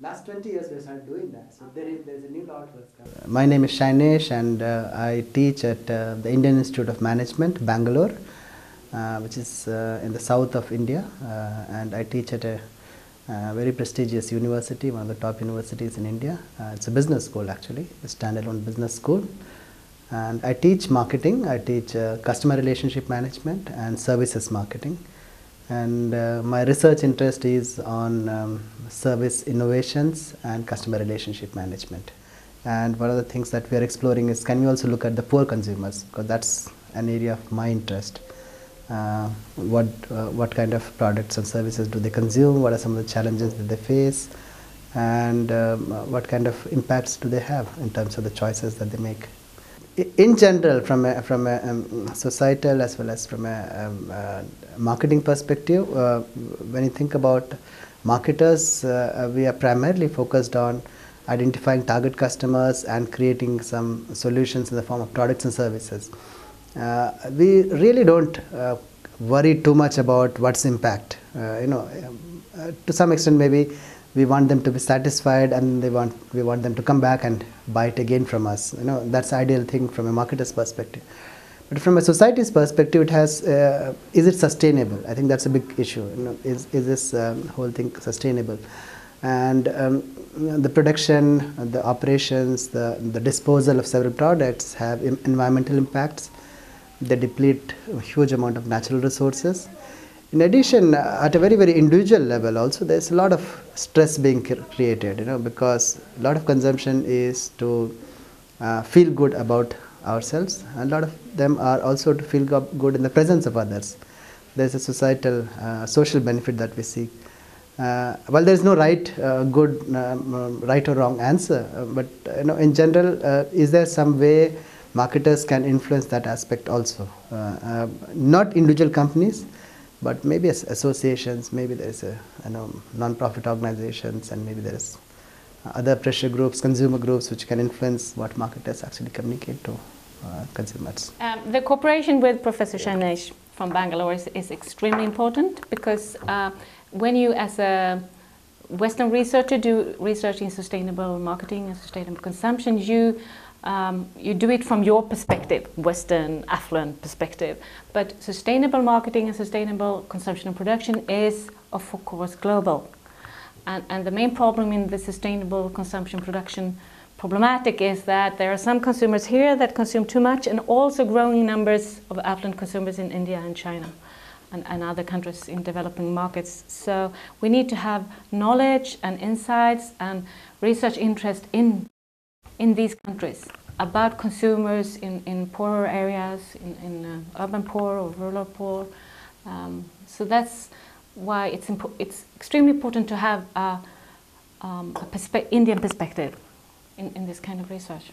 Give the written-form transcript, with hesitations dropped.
Last 20 years we started doing that. So there's a new law coming. My name is Shainesh and I teach at the Indian Institute of Management, Bangalore, which is in the south of India. And I teach at a very prestigious university, one of the top universities in India. It's a business school actually, a standalone business school. And I teach marketing, I teach customer relationship management and services marketing. And my research interest is on service innovations and customer relationship management. And one of the things that we are exploring is, can we also look at the poor consumers, because that's an area of my interest. What kind of products and services do they consume, what are some of the challenges that they face, and what kind of impacts do they have in terms of the choices that they make. In general, from a societal as well as from a marketing perspective, when you think about marketers, we are primarily focused on identifying target customers and creating some solutions in the form of products and services. We really don't worry too much about what's impact. To some extent, maybe we want them to be satisfied, and we want them to come back and buy it again from us. That's the ideal thing from a marketer's perspective. But from a society's perspective, it has is it sustainable? I think that's a big issue. Is this whole thing sustainable? And the production, the operations, the disposal of several products have environmental impacts. They deplete a huge amount of natural resources. In addition, at a very, very individual level also, there's a lot of stress being created, because a lot of consumption is to feel good about ourselves, and a lot of them are also to feel good in the presence of others. There's a societal, social benefit that we seek. Well, there's no right or wrong answer, but in general, is there some way marketers can influence that aspect also? Not individual companies, but maybe as associations, maybe there's a non-profit organizations, and maybe there's other pressure groups, consumer groups, which can influence what marketers actually communicate to consumers. The cooperation with Professor Shainesh from Bangalore is extremely important, because when you, as a Western researcher, do research in sustainable marketing and sustainable consumption, you do it from your perspective, Western, affluent perspective. But sustainable marketing and sustainable consumption and production is, of course, global. And the main problem in the sustainable consumption production problematic is that there are some consumers here that consume too much, and also growing numbers of affluent consumers in India and China and other countries in developing markets. So we need to have knowledge and insights and research interest in these countries about consumers in poorer areas, in urban poor or rural poor. So that's why it's extremely important to have a Indian perspective in this kind of research.